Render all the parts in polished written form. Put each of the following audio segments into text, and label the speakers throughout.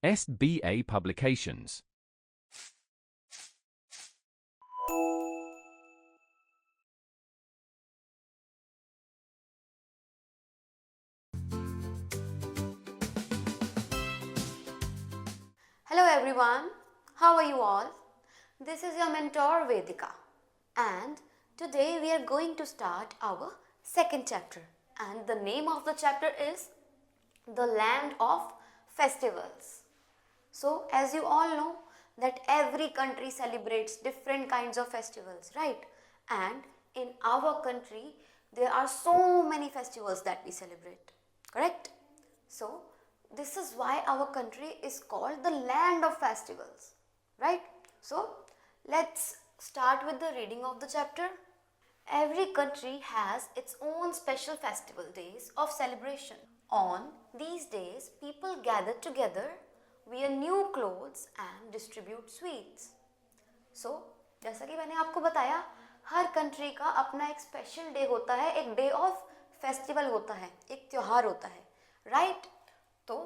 Speaker 1: SBA Publications.
Speaker 2: Hello everyone, how are you all? This is your mentor Vedika, and today we are going to start our second chapter, and the name of the chapter is The Land of Festivals. So as you all know that every country celebrates different kinds of festivals, right? And in our country there are so many festivals that we celebrate, correct? So this is why our country is called the land of festivals, right? So let's start with the reading of the chapter. Every country has its own special festival days of celebration. On these days, people gather together, wear new clothes and distribute sweets. So, जैसा कि मैंने आपको बताया, हर country का अपना एक special day होता है, एक डे ऑफ फेस्टिवल होता है, एक त्योहार होता है, राइट? तो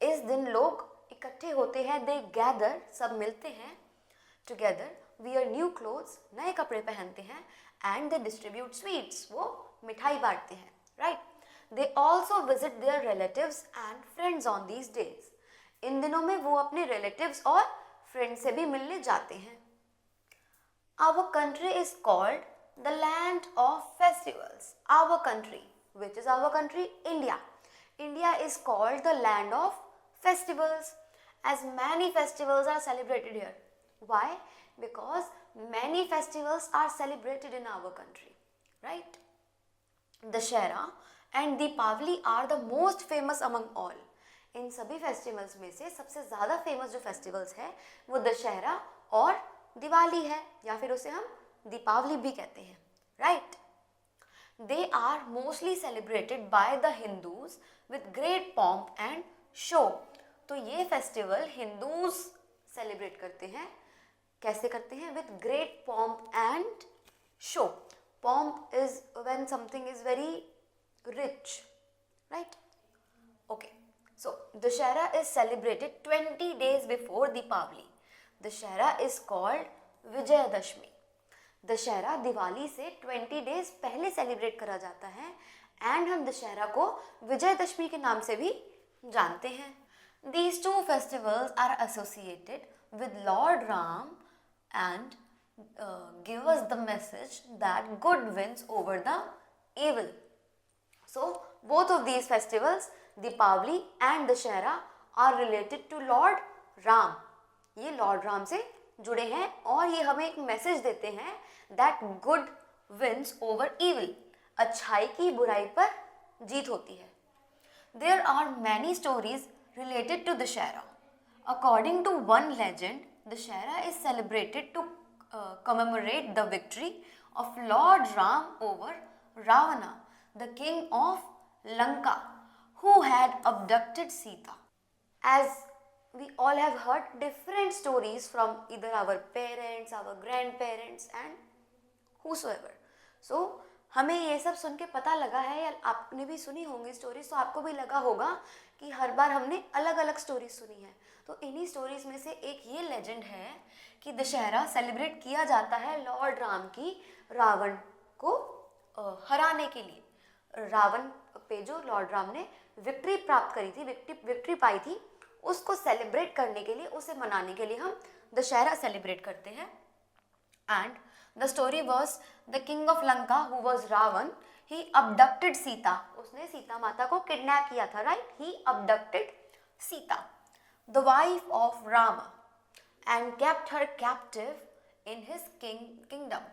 Speaker 2: इस दिन लोग इकट्ठे होते हैं, दे गैदर, सब मिलते हैं टुगेदर, वियर न्यू क्लोथ्स, नए कपड़े पहनते हैं, एंड दे डिस्ट्रीब्यूट स्वीट्स, वो मिठाई बांटते हैं, right? They also visit their relatives and friends on these days. इन दिनों में वो अपने रिलेटिव्स और फ्रेंड से भी मिलने जाते हैं. Our country is called the land of festivals. Our country, which is our country? India. India is called the land of festivals, as many festivals are celebrated here. Why? Because many festivals are celebrated in our country, right? Dashera and Deepavali are the most famous among all. इन सभी festivals में से सबसे ज़्यादा famous जो festivals है वो दशहरा और दिवाली है, या फिर उसे हम दीपावली भी कहते हैं, right? They are mostly celebrated by the Hindus with great pomp and show. तो ये फेस्टिवल हिंदूज सेलिब्रेट करते हैं. कैसे करते हैं? With great pomp and show. Pomp is when something is very rich, right? Okay, so Dussehra is celebrated 20 days before Deepavali. Dussehra is called Vijayadashmi. Dussehra Diwali से 20 days पहले celebrate करा जाता है, एंड हम दशहरा को विजयदशमी के नाम से भी जानते हैं. These two festivals are associated with Lord Ram and give us the message that good wins over the evil. So both of these festivals, Deepavali and Dashera, are related to Lord Ram. ये Lord Ram से जुड़े हैं और ये हमें एक message देते हैं that good wins over evil. अच्छाई की बुराई पर जीत होती है. There are many stories related to Dashera. According to one legend, Dashera is celebrated to commemorate the victory of Lord Ram over Ravana, the king of Lanka, who had abducted Sita. As we all have heard different stories from either our parents, our grandparents and whosoever. So हमें ये सब सुन के पता लगा है, या आपने भी सुनी होंगी स्टोरीज, तो आपको भी लगा होगा कि हर बार हमने अलग अलग स्टोरीज सुनी है. तो इन्हीं स्टोरीज में से एक ये लेजेंड है कि दशहरा सेलिब्रेट किया जाता है लॉर्ड राम की रावण को हराने के लिए. रावण पे जो लॉर्ड राम ने विक्ट्री प्राप्त करी थी, विक्ट्री पाई थी, उसको सेलिब्रेट करने के लिए, उसे मनाने के लिए हम दशहरा सेलिब्रेट करते हैं. And the story was the king of Lanka who was Ravan, he abducted Sita. उसने सीता माता को किडनैप किया था, right? He abducted Sita, the wife of Ram, and kept her captive in his kingdom.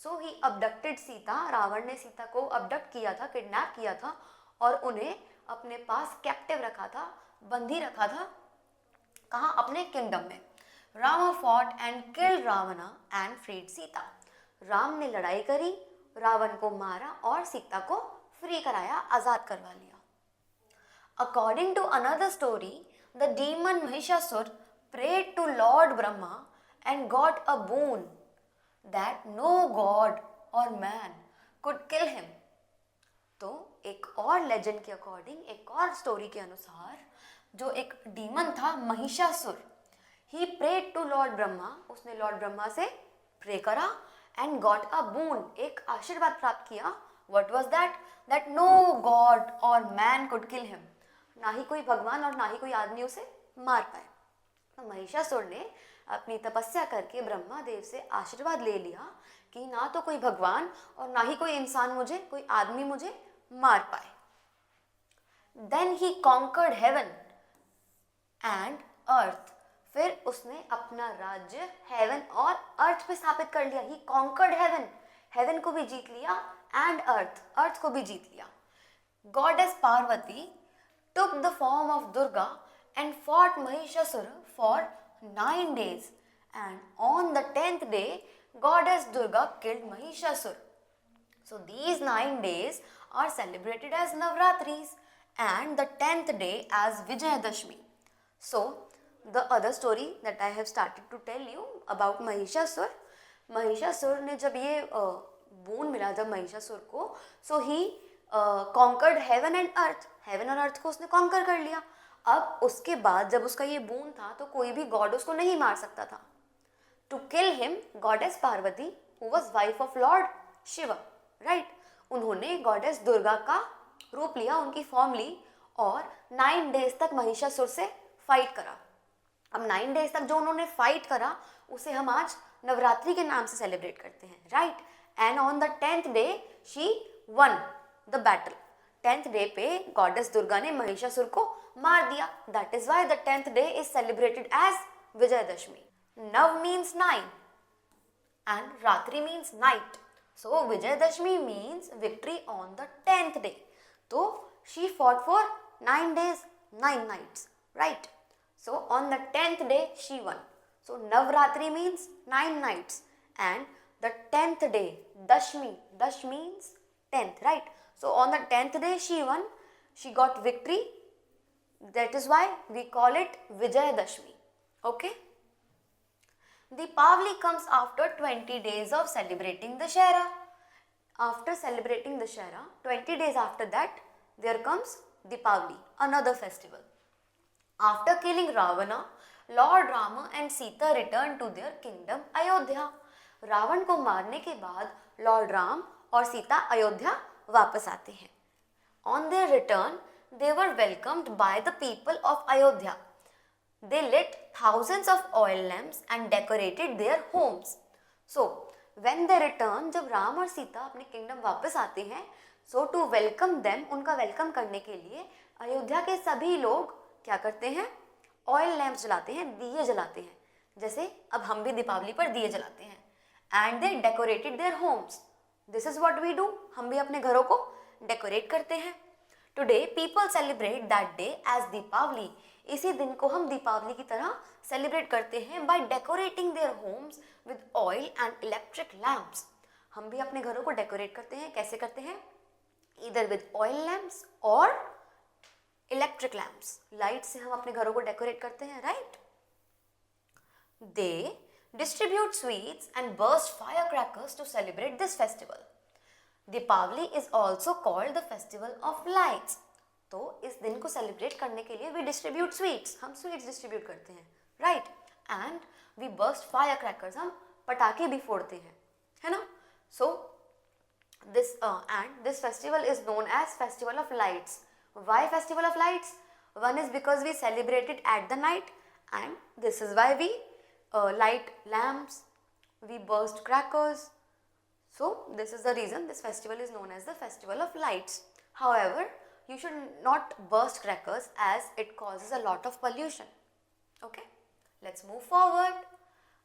Speaker 2: So he abducted Sita. Ravan ने सीता को अबडक्ट किया था, किडनैप किया था और उन्हें अपने पास कैप्टिव रखा था, बंदी रखा था. कहाँ? अपने किंगडम में. Rama fought and killed Ravana and freed Sita. Ram ने लड़ाई करी, रावण को मारा और सीता को फ्री कराया, आजाद करवा लिया. According to another story, the demon Mahishasur prayed to lord Brahma and got a boon that no god or man could kill him. तो एक और लेजेंड के अकॉर्डिंग, एक और स्टोरी के अनुसार जो एक डीमन था Mahishasur, he prayed to lord Brahma, उसने लॉर्ड ब्रह्मा से प्रे करा एंड गॉट अ बून, एक आशीर्वाद प्राप्त किया. What was that? That no god और मैन कुड किल हिम, ना ही कोई भगवान और ना ही कोई आदमी उसे मार पाए. तो महिषासुर ने अपनी तपस्या करके ब्रह्मा देव से आशीर्वाद ले लिया कि ना तो कोई भगवान और ना ही कोई इंसान मुझे, कोई आदमी मुझे मार पाए. Then he conquered heaven and earth, फिर उसने अपना राज्य हेवन और अर्थ पे स्थापित कर लिया. ही कॉन्कर्ड हेवन, हेवन को भी जीत लिया एंड अर्थ, अर्थ को भी जीत लिया. Goddess Parvati took the form of Durga and fought Mahishasura for 9 days, and on the 10th day goddess Durga killed Mahishasura. So these 9 days are celebrated as Navratris and the 10th day as Vijayadashmi. So the other story that I have started to tell you about Mahishasur, Mahishasur ने जब ये boon मिला जब महिषासुर को, so he conquered heaven and earth, heaven और earth को उसने conquer कर लिया. अब उसके बाद जब उसका ये बोन था तो कोई भी गॉड उसको नहीं मार सकता था. To kill him goddess Parvati who was wife of lord Shiv, right, उन्होंने गॉडेस दुर्गा का रूप लिया, उनकी फॉर्म ली और 9 डेज तक महिषासुर से फाइट करा. अब 9 डेज तक जो उन्होंने फाइट करा उसे हम आज नवरात्रि के नाम से सेलिब्रेट करते हैं, right. And on the 10th day she won the battle. 10th day पे गॉडेस दुर्गा ने महिषासुर को मार दिया. That is why the 10th day is celebrated as Vijayadashami. नव means 9 and Ratri means night. So Vijayadashmi means victory on the 10th day. So she fought for 9 days, 9 nights, right? So on the 10th day she won. So Navratri means 9 nights and the 10th day, Dashmi, Dash means 10th, right? So on the 10th day she won, she got victory. That is why we call it Vijayadashmi, okay? Deepavali comes after 20 days of celebrating the Shera. After celebrating the Shera, 20 days after that, there comes Deepavali, another festival. After killing Ravana, Lord Rama and Sita returned to their kingdom Ayodhya. Ravan को मारने के बाद Lord Ram और सीता अयोध्या वापस आते हैं. On their return, they were welcomed by the people of Ayodhya. They lit thousands of oil lamps and decorated their homes. So, when they return, जब राम और सीता अपने किंगडम वापस आते हैं, so to welcome them, उनका वेलकम करने के लिए अयोध्या के सभी लोग क्या करते हैं? ऑयल लैम्प्स जलाते हैं, दिए जलाते हैं, जैसे अब हम भी दीपावली पर दिए जलाते हैं. And they decorated their homes. This is what we do, हम भी अपने घरों को डेकोरेट करते हैं. Today people celebrate that day as Deepavali. इसी दिन को हम दीपावली की तरह सेलिब्रेट करते हैं by decorating their homes with oil and electric lamps. हम भी अपने घरों को डेकोरेट करते हैं. कैसे करते हैं? ईदर विद ऑयल लैम्प्स और इलेक्ट्रिक लैम्प्स. लाइट से हम अपने घरों को डेकोरेट करते हैं, right. They distribute sweets and burst firecrackers to celebrate this festival. Deepavali is also called the festival of lights. तो इस दिन को सेलिब्रेट करने के लिए we distribute sweets, हम sweets distribute करते हैं, right? And we burst firecrackers, हम पटाखे भी फोड़ते हैं, है ना? So this festival is known as Festival of Lights. Why Festival of Lights? One is because we celebrate it at the night, and this is why we light lamps, we burst crackers. So this is the reason this festival is known as the Festival of Lights. However, you should not burst crackers as it causes a lot of pollution. Okay, let's move forward.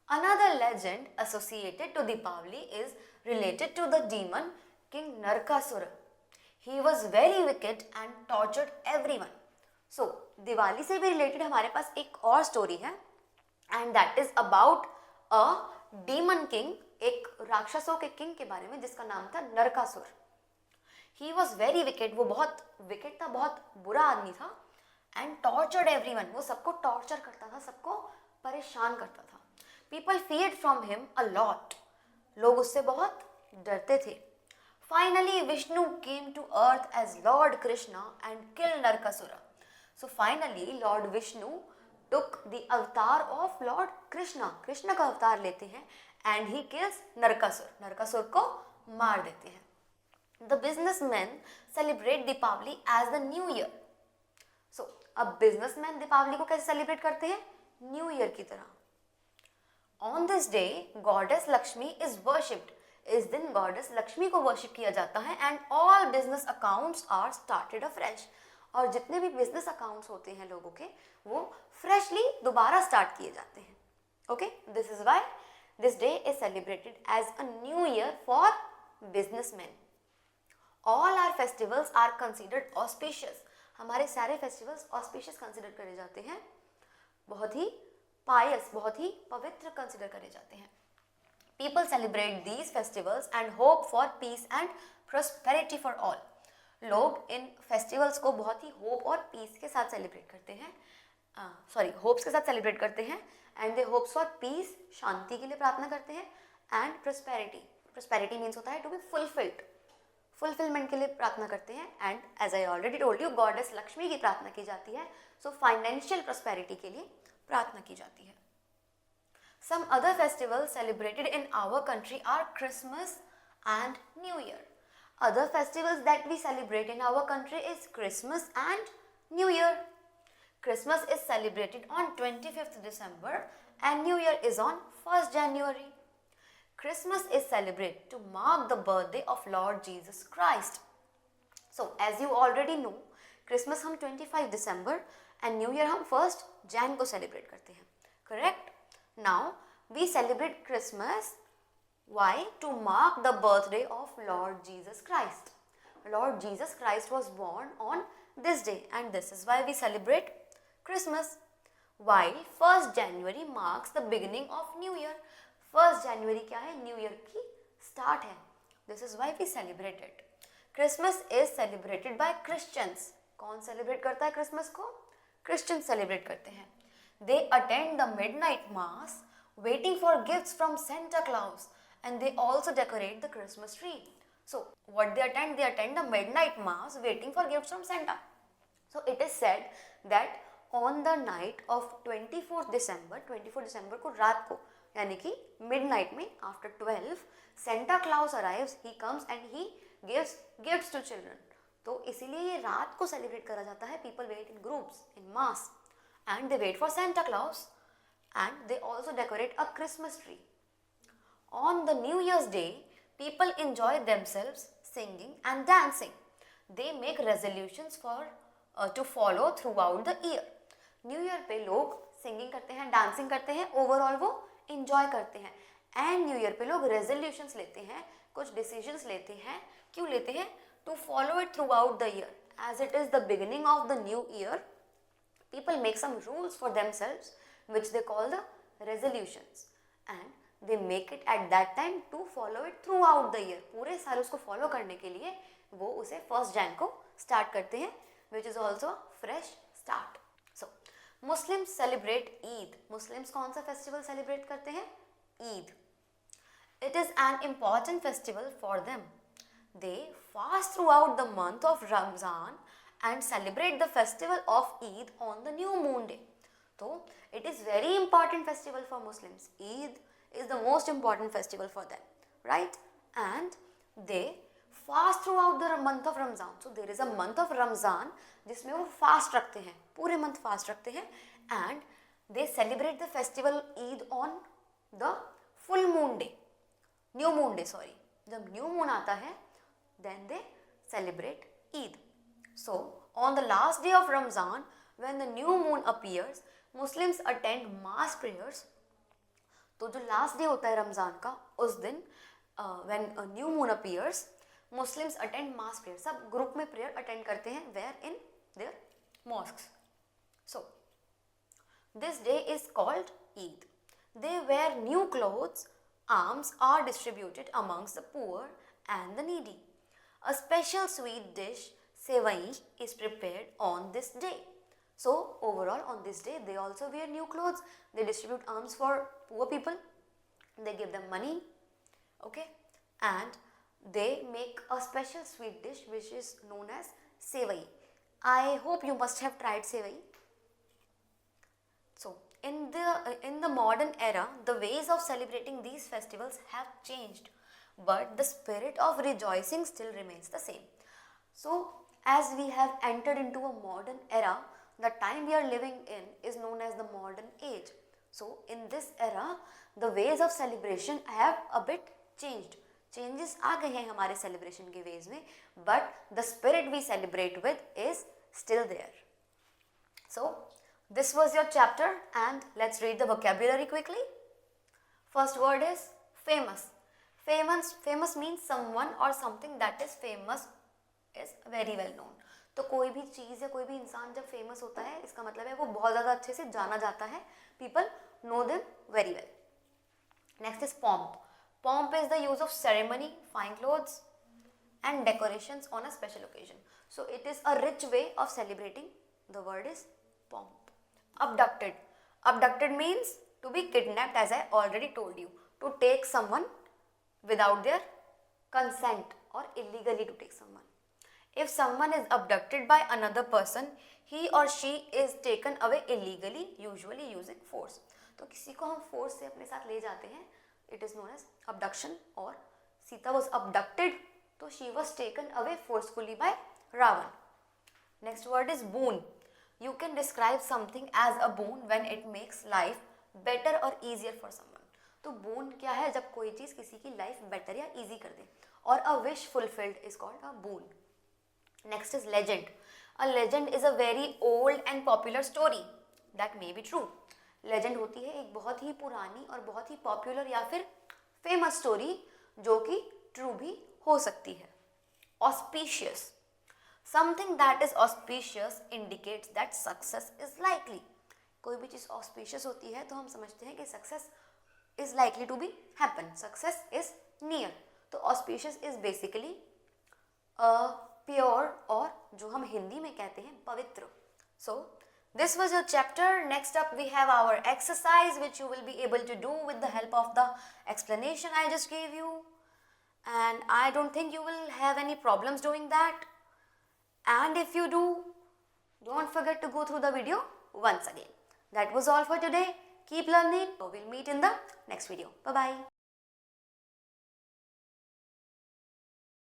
Speaker 2: Another legend associated to Deepavali is related to the demon King Narkasura. He was very wicked and tortured everyone. So Diwali से भी related हमारे पास एक और story है, and that is about a demon king, एक राक्षसों के king के बारे में जिसका नाम था Narakasura. He was very wicked, वो बहुत wicked था, बहुत बुरा आदमी था. And tortured everyone, वो सबको torture करता था, सबको परेशान करता था. People feared from him a lot, लोग उससे बहुत डरते थे. Finally, Vishnu came to earth as Lord Krishna and killed Narkasura. So finally Lord Vishnu took the avatar of Lord Krishna. Krishna का अवतार लेते हैं and he kills Narakasura. Narakasura को मार देते हैं. The businessmen celebrate Deepavali as the New Year. So अब businessmen Deepawali को कैसे celebrate करते हैं? New Year की तरह. On this day, Goddess Lakshmi is worshipped. इस दिन Goddess लक्ष्मी को worship किया जाता है and all business accounts are started afresh. और जितने भी business accounts होते हैं लोगों के वो freshly दोबारा start किए जाते हैं. Okay, this is why this day is celebrated as a new year for businessmen. All our festivals are considered auspicious. हमारे सारे festivals auspicious consider करे जाते हैं, बहुत ही pious, बहुत ही पवित्र consider करे जाते हैं. People celebrate these festivals and hope for peace and prosperity for all. लोग इन festivals को बहुत ही hope और peace के साथ celebrate करते हैं, hopes के साथ celebrate करते हैं and they hopes for peace, शांति के लिए प्रार्थना करते हैं and prosperity. Prosperity means होता है to be fulfilled. Fulfillment के लिए प्रार्थना करते हैं and as I already told you, Goddess Lakshmi की प्रार्थना की जाती है. So financial prosperity के लिए प्रार्थना की जाती है. Some other festivals celebrated in our country are Christmas and New Year. Other festivals that we celebrate in our country is Christmas and New Year. Christmas is celebrated on 25th December and New Year is on 1st January. Christmas is celebrated to mark the birthday of Lord Jesus Christ. So as you already know, Christmas हम 25 December and New Year हम 1st Jan को celebrate करते हैं. Correct? Now we celebrate Christmas. Why? To mark the birthday of Lord Jesus Christ. Lord Jesus Christ was born on this day and this is why we celebrate Christmas. While 1st January marks the beginning of New Year. 1st January क्या है? New Year की start है. This is why we celebrate it. Christmas is celebrated by Christians. कौन celebrate करता है Christmas को? Christians celebrate करते हैं. They attend the midnight mass, waiting for gifts from Santa Claus, and they also decorate the Christmas tree. So, what they attend? They attend the midnight mass, waiting for gifts from Santa. So, it is said that on the night of 24th December को रात को, यानी कि midnight में after 12, Santa Claus arrives. He comes and he gives gifts to children. तो इसीलिए ये रात को celebrate करा जाता है. People wait in groups, in mass. And they wait for Santa Claus and they also decorate a Christmas tree. On the New Year's Day, people enjoy themselves singing and dancing. They make resolutions for to follow throughout the year. New Year पे लोग singing करते हैं, dancing करते हैं, overall वो enjoy करते हैं. And New Year पे लोग resolutions लेते हैं, कुछ decisions लेते हैं. क्यों लेते हैं? To follow it throughout the year. As it is the beginning of the new year, people make some rules for themselves which they call the resolutions and they make it at that time to follow it throughout the year. पूरे साल उसको follow करने के लिए वो उसे 1st Jan को start करते हैं, which is also a fresh start. So Muslims celebrate Eid. Muslims कौन सा festival celebrate करते हैं? Eid. It is an important festival for them. They fast throughout the month of Ramzan and celebrate the festival of Eid on the new moon day. So, it is very important festival for Muslims. Eid is the most important festival for them, right? And they fast throughout the month of Ramzan. So, there is a month of Ramzan जिसमें वो fast रखते हैं, पूरे month fast रखते हैं and they celebrate the festival Eid on the full moon day. New moon day, sorry. जब new moon आता है, then they celebrate Eid. So, on the last day of Ramzan, when the new moon appears, Muslims attend mass prayers. तो जो last day होता है रमज़ान का, उस दिन when a new moon appears, Muslims attend mass prayers. सब group में prayer attend करते हैं, where in their mosques. So, this day is called Eid. They wear new clothes. Alms are distributed amongst the poor and the needy. A special sweet dish, sevai, is prepared on this day. So overall on this day they also wear new clothes, they distribute alms for poor people, they give them money, okay, and they make a special sweet dish which is known as sevai. I hope you must have tried sevai. So, in the modern era, the ways of celebrating these festivals have changed, but the spirit of rejoicing still remains the same. So, as we have entered into a modern era, the time we are living in is known as the modern age. So, in this era, the ways of celebration have a bit changed. Changes आ गए हैं हमारे celebration के ways में, but the spirit we celebrate with is still there. So, this was your chapter and let's read the vocabulary quickly. First word is famous. Famous means someone or something that is famous is very well known. तो कोई भी चीज़ या कोई भी इंसान जब famous होता है इसका मतलब है वो बहुत ज़्यादा अच्छे से जाना जाता है. People know them very well. Next is pomp. Pomp is the use of ceremony, fine clothes and decorations on a special occasion. So it is a rich way of celebrating. The word is pomp. Abducted. Abducted means to be kidnapped, as I already told you. To take someone without their consent or illegally to take someone. If someone is abducted by another person, he or she is taken away illegally, usually using force. तो किसी को हम force से अपने साथ ले जाते हैं. It is known as abduction. और Sita was abducted, तो she was taken away forcefully by Ravan. Next word is boon. You can describe something as a boon when it makes life better or easier for someone. तो boon क्या है? जब कोई चीज़ किसी की life better या easy कर दे. और a wish fulfilled is called a boon. Next is legend. A legend is a very old and popular story that may be true. Legend होती है एक बहुत ही पुरानी और बहुत ही popular या फिर famous story जो कि true भी हो सकती है. Auspicious. Something that is auspicious indicates that success is likely. कोई भी चीज़ auspicious होती है तो हम समझते हैं कि success is likely to be happen. Success is near. तो auspicious is basically pure और जो हम हिंदी में कहते हैं पवित्र. So this was your chapter. Next up we have our exercise which you will be able to do with the help of the explanation I just gave you. And I don't think you will have any problems doing that. And if you do, don't forget to go through the video once again. That was all for today. Keep learning. We'll meet in the next video. Bye-bye.